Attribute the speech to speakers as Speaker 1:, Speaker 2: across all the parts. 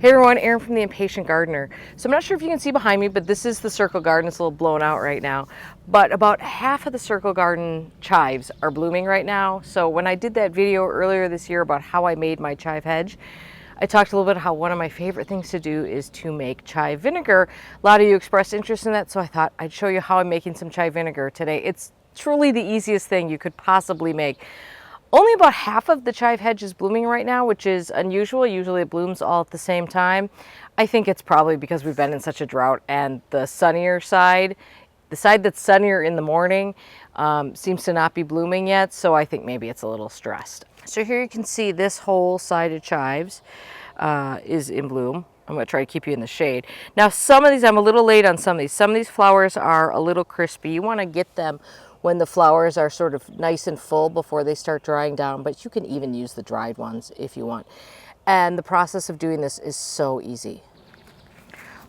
Speaker 1: Hey everyone, Erin from the Impatient Gardener. So I'm not sure if you can see behind me, but this is the circle garden. It's a little blown out right now. But about half of the circle garden chives are blooming right now. So when I did that video earlier this year about how I made my chive hedge, I talked a little bit how one of my favorite things to do is to make chive vinegar. A lot of you expressed interest in that, so I thought I'd show you how I'm making some chive vinegar today. It's truly the easiest thing you could possibly make. Only about half of the chive hedge is blooming right now, which is unusual. Usually it blooms all at the same time. I think it's probably because we've been in such a drought, and the sunnier side, the side that's sunnier in the morning, seems to not be blooming yet, so I think maybe it's a little stressed. So here you can see this whole side of chives is in bloom. I'm going to try to keep you in the shade. Now some of these, I'm a little late on some of these. Some of these flowers are a little crispy. You want to get them when the flowers are sort of nice and full before they start drying down, but you can even use the dried ones if you want. And the process of doing this is so easy.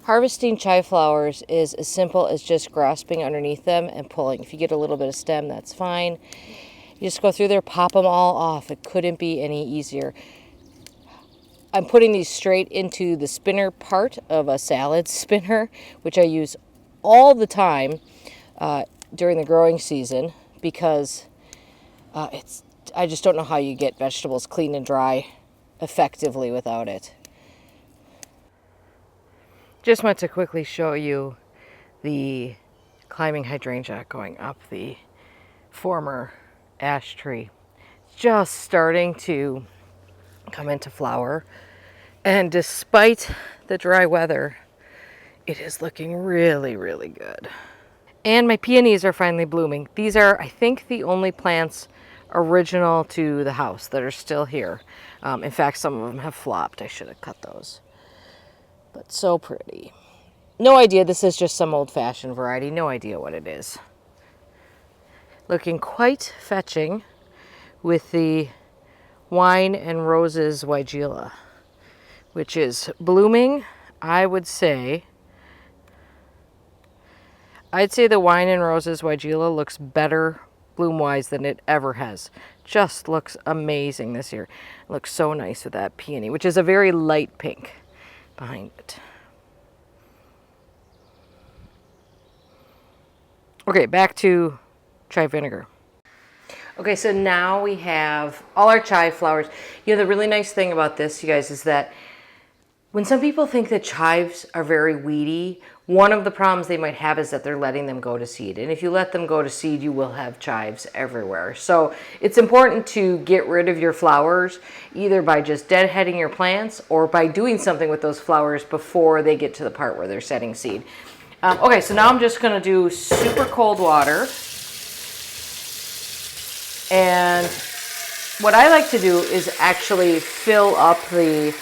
Speaker 1: Harvesting chive flowers is as simple as just grasping underneath them and pulling. If you get a little bit of stem, that's fine. You just go through there, pop them all off. It couldn't be any easier. I'm putting these straight into the spinner part of a salad spinner, which I use all the time during the growing season, because I just don't know how you get vegetables clean and dry effectively without it. Just want to quickly show you the climbing hydrangea going up the former ash tree. Just starting to come into flower, and despite the dry weather, it is looking really, really good. And my peonies are finally blooming. These are, I think, the only plants original to the house that are still here. In fact, some of them have flopped. I should have cut those. But so pretty. No idea, this is just some old-fashioned variety. No idea what it is. Looking quite fetching with the Wine and Roses Weigela, which is blooming, I'd say the Wine and Roses Weigela looks better bloom-wise than it ever has. Just looks amazing this year. It looks so nice with that peony, which is a very light pink behind it. Okay, back to chive vinegar. Okay, so now we have all our chive flowers. You know, the really nice thing about this, you guys, is that when some people think that chives are very weedy, one of the problems they might have is that they're letting them go to seed. And if you let them go to seed, you will have chives everywhere. So it's important to get rid of your flowers, either by just deadheading your plants or by doing something with those flowers before they get to the part where they're setting seed. Okay, so now I'm just going to do super cold water. And what I like to do is actually fill up the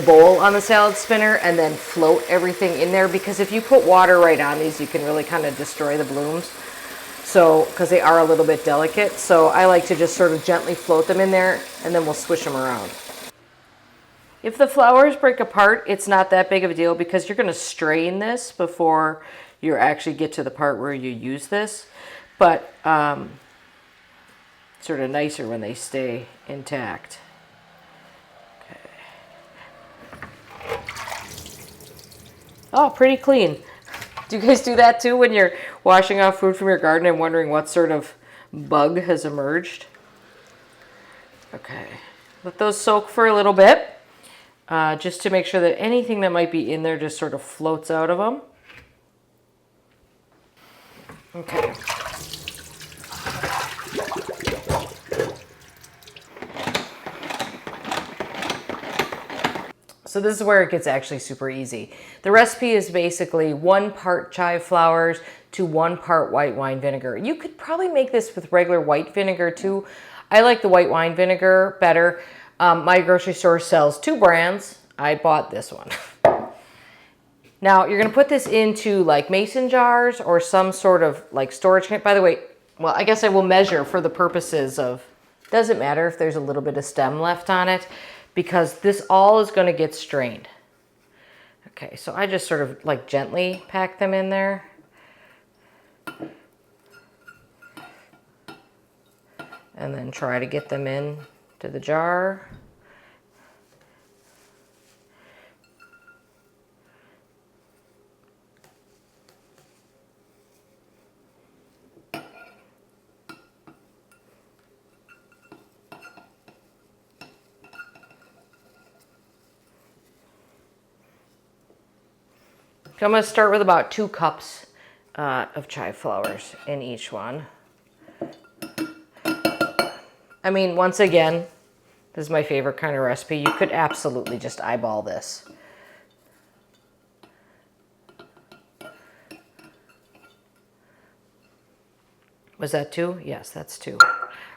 Speaker 1: bowl on the salad spinner and then float everything in there, because if you put water right on these, you can really kind of destroy the blooms. So, because they are a little bit delicate, so I like to just sort of gently float them in there, and then we'll swish them around. If the flowers break apart, it's not that big of a deal, because you're going to strain this before you actually get to the part where you use this. But sort of nicer when they stay intact. Okay. Oh, pretty clean. Do you guys do that too when you're washing off food from your garden and wondering what sort of bug has emerged? Okay. Let those soak for a little bit, just to make sure that anything that might be in there just sort of floats out of them. Okay. So this is where it gets actually super easy. The recipe is basically 1 part chive flowers to 1 part white wine vinegar. You could probably make this with regular white vinegar too. I like the white wine vinegar better. My grocery store sells 2 brands. I bought this one. Now you're gonna put this into like mason jars or some sort of like storage can. By the way, well, I guess I will measure for the purposes of, doesn't matter if there's a little bit of stem left on it, because this all is going to get strained. Okay, so I just sort of like gently pack them in there. And then try to get them in to the jar. So I'm going to start with about 2 cups of chive flowers in each one. I mean, once again, this is my favorite kind of recipe. You could absolutely just eyeball this. Was that 2? Yes, that's 2. All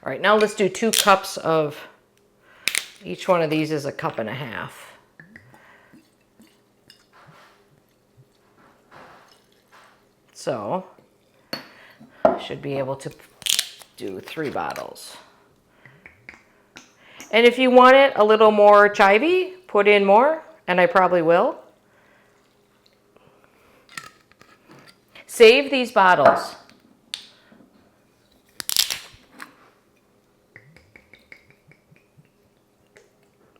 Speaker 1: right, now let's do 2 cups of, each one of these is 1.5 cups. So, I should be able to do 3 bottles. And if you want it a little more chivey, put in more, and I probably will. Save these bottles.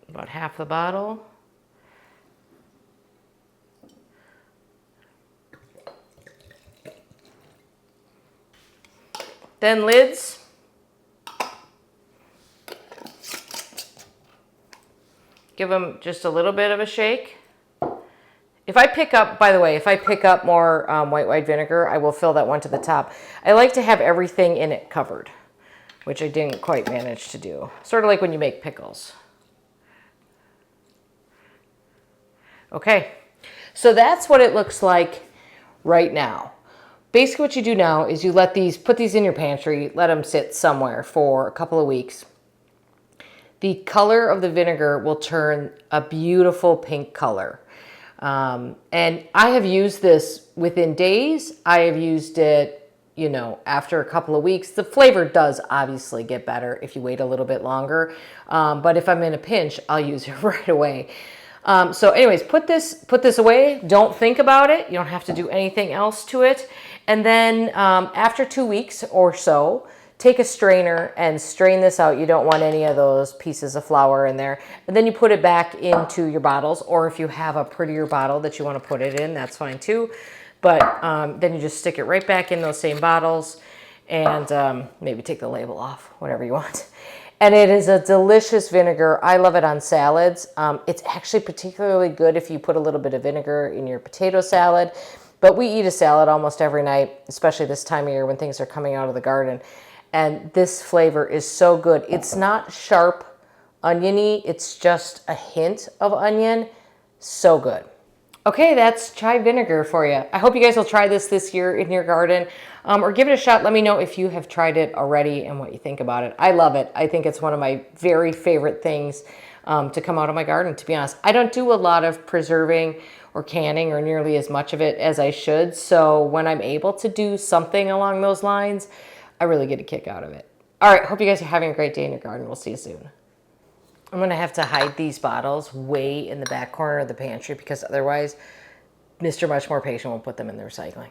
Speaker 1: About half the bottle. Then lids. Give them just a little bit of a shake. If I pick up, by the way, if I pick up more white vinegar, I will fill that one to the top. I like to have everything in it covered, which I didn't quite manage to do. Sort of like when you make pickles. Okay, so that's what it looks like right now. Basically what you do now is you put these in your pantry, let them sit somewhere for a couple of weeks. The color of the vinegar will turn a beautiful pink color. And I have used this within days. I have used it, you know, after a couple of weeks. The flavor does obviously get better if you wait a little bit longer. But if I'm in a pinch, I'll use it right away. So anyways, put this away. Don't think about it. You don't have to do anything else to it. And then after 2 weeks or so, take a strainer and strain this out. You don't want any of those pieces of flour in there. And then you put it back into your bottles, or if you have a prettier bottle that you want to put it in, that's fine too. But then you just stick it right back in those same bottles and maybe take the label off, whatever you want. And it is a delicious vinegar. I love it on salads. It's actually particularly good if you put a little bit of vinegar in your potato salad. But we eat a salad almost every night, especially this time of year when things are coming out of the garden. And this flavor is so good. It's not sharp oniony. It's just a hint of onion. So good. Okay, that's chive vinegar for you. I hope you guys will try this year in your garden or give it a shot. Let me know if you have tried it already and what you think about it. I love it. I think it's one of my very favorite things to come out of my garden, to be honest. I don't do a lot of preserving or canning or nearly as much of it as I should. So when I'm able to do something along those lines, I really get a kick out of it. All right, hope you guys are having a great day in your garden. We'll see you soon. I'm gonna have to hide these bottles way in the back corner of the pantry because otherwise Mr. Much More Patient will put them in the recycling.